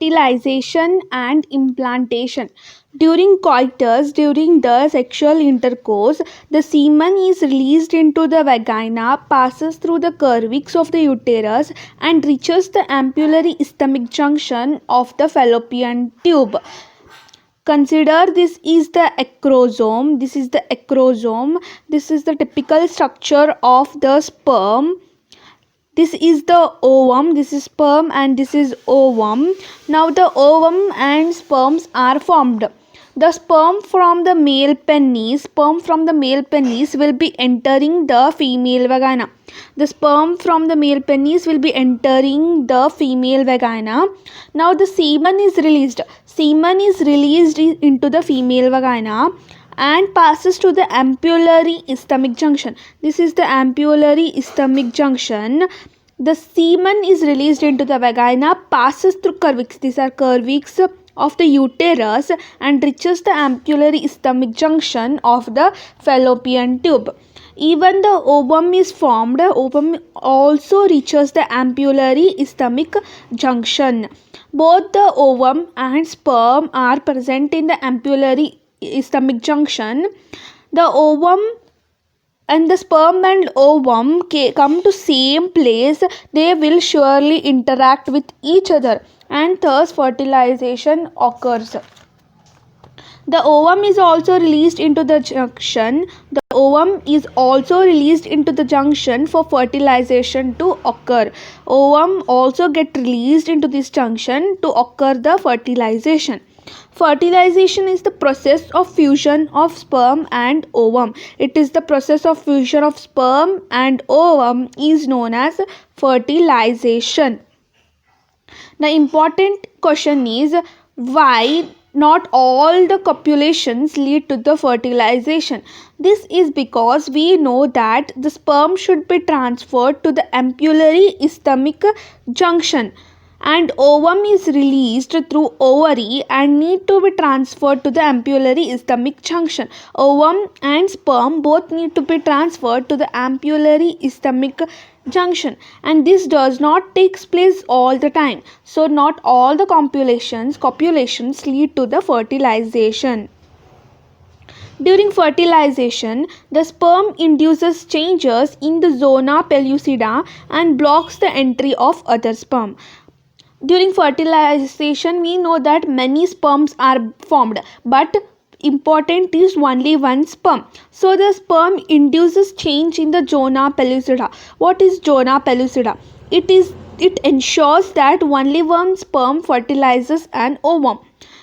fertilization and implantation. During coitus, during the sexual intercourse, the semen is released into the vagina, passes through the cervix of the uterus, and reaches the ampullary ischemic junction of the fallopian tube. Consider this is the acrosome. This is the acrosome. This is the typical structure of the sperm. This is the ovum, this is sperm, and this is ovum. Now the ovum and sperms are formed. The sperm from the male penis will be entering the female vagina. The sperm from the male penis will be entering the female vagina. Now the semen is released. Semen is released into the female vagina and passes to the ampullary ischemic junction. This is the ampullary ischemic junction. The semen is released into the vagina, passes through cervix. These are cervix of the uterus and reaches the ampullary ischemic junction of the fallopian tube. Even the ovum is formed. Ovum also reaches the ampullary ischemic junction. Both the ovum and sperm are present in the ampullary ischemic junction. The ovum and the sperm and ovum come to same place. They will surely interact with each other and thus fertilization occurs. The ovum is also released into the junction. The ovum is also released into the junction for fertilization to occur. Ovum also get released into this junction to occur the fertilization. Fertilization is the process of fusion of sperm and ovum. It is the process of fusion of sperm and ovum is known as fertilization. The important question is, why not all the copulations lead to the fertilization? This is because we know that the sperm should be transferred to the ampullary ischemic junction and ovum is released through ovary and need to be transferred to the ampullary ischemic junction. Ovum and sperm both need to be transferred to the ampullary ischemic junction, and this does not take place all the time. So not all the copulations lead to the fertilization. During fertilization, the sperm induces changes in the zona pellucida and blocks the entry of other sperm. During fertilization, we know that many sperms are formed, but important is only one sperm. So the sperm induces change in the zona pellucida. What is zona pellucida? It ensures that only one sperm fertilizes an ovum.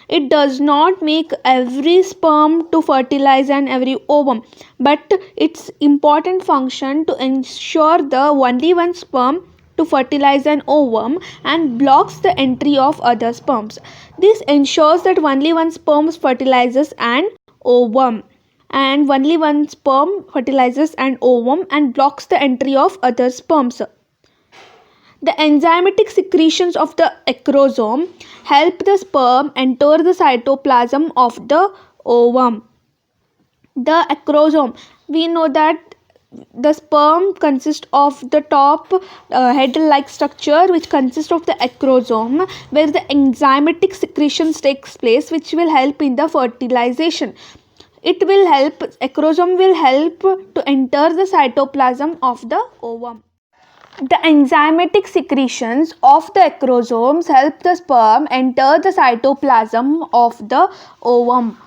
It does not make every sperm to fertilize and every ovum, but its important function to ensure the only one sperm to fertilize an ovum and blocks the entry of other sperms. This ensures that only one sperm fertilizes an ovum and only one sperm fertilizes an ovum and blocks the entry of other sperms. The enzymatic secretions of the acrosome help the sperm enter the cytoplasm of the ovum. The acrosome, we know that the sperm consists of the top head-like structure which consists of the acrosome, where the enzymatic secretions takes place which will help in the fertilization. Acrosome will help to enter the cytoplasm of the ovum. The enzymatic secretions of the acrosomes help the sperm enter the cytoplasm of the ovum.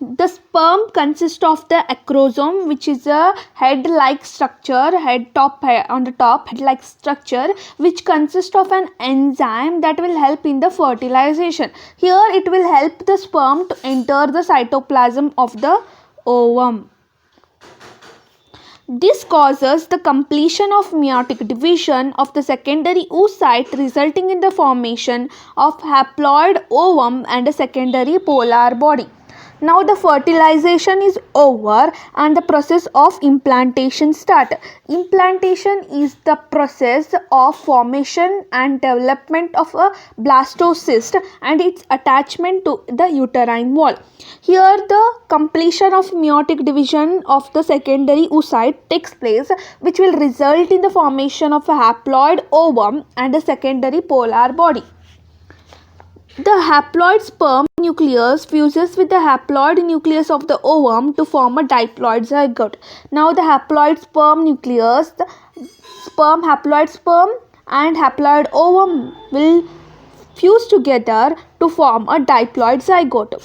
The sperm consists of the acrosome, which is a head-like structure, head-like structure, which consists of an enzyme that will help in the fertilization. Here it will help the sperm to enter the cytoplasm of the ovum. This causes the completion of meiotic division of the secondary oocyte, resulting in the formation of haploid ovum and a secondary polar body. Now the fertilization is over and the process of implantation start. Implantation is the process of formation and development of a blastocyst and its attachment to the uterine wall. Here the completion of meiotic division of the secondary oocyte takes place, which will result in the formation of a haploid ovum and a secondary polar body. The haploid sperm nucleus fuses with the haploid nucleus of the ovum to form a diploid zygote. Now the haploid sperm nucleus, the haploid sperm and haploid ovum will fuse together to form a diploid zygote.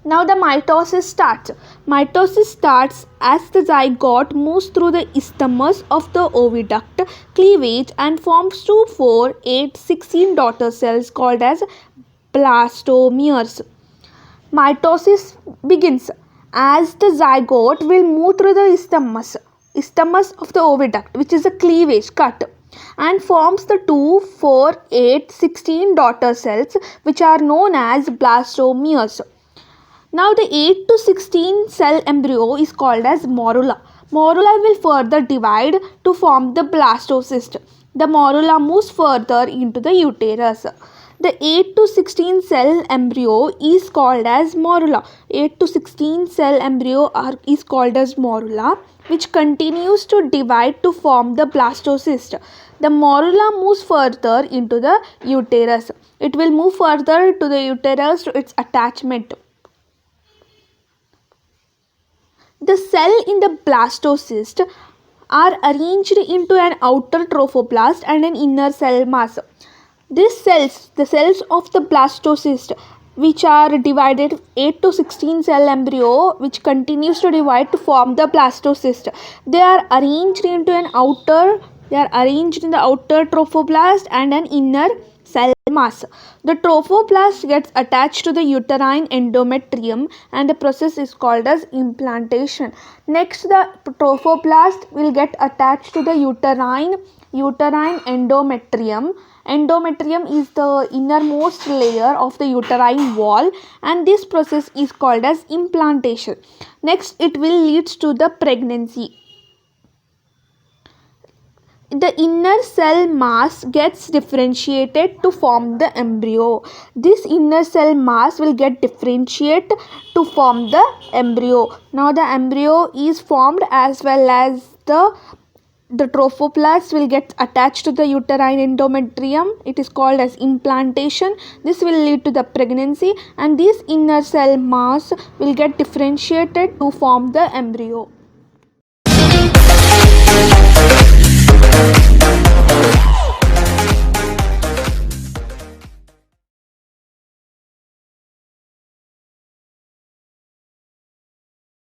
Now the mitosis starts. Mitosis starts as the zygote moves through the isthmus of the oviduct cleavage and forms 2, 4, 8, 16 daughter cells called as blastomeres. Mitosis begins as the zygote will move through the isthmus of the oviduct, which is a cleavage cut, and forms the 2, 4, 8, 16 daughter cells which are known as blastomeres. Now the 8 to 16 cell embryo is called as morula. Morula will further divide to form the blastocyst. The morula moves further into the uterus. The 8 to 16 cell embryo is called as morula. 8 to 16 cell embryo is called as morula, which continues to divide to form the blastocyst. The morula moves further into the uterus. It will move further to the uterus to its attachment. The cell in the blastocyst are arranged into an outer trophoblast and an inner cell mass. These cells, the cells of the blastocyst, which are divided 8 to 16 cell embryo, which continues to divide to form the blastocyst. They are arranged in the outer trophoblast and an inner cell mass. The trophoblast gets attached to the uterine endometrium and the process is called as implantation. Next, the trophoblast will get attached to the uterine endometrium. Endometrium is the innermost layer of the uterine wall, and this process is called as implantation. Next, it will lead to the pregnancy. The inner cell mass gets differentiated to form the embryo. This inner cell mass will get differentiated to form the embryo. Now the embryo is formed as well as the trophoblast will get attached to the uterine endometrium. It is called as implantation. This will lead to the pregnancy, and this inner cell mass will get differentiated to form the embryo.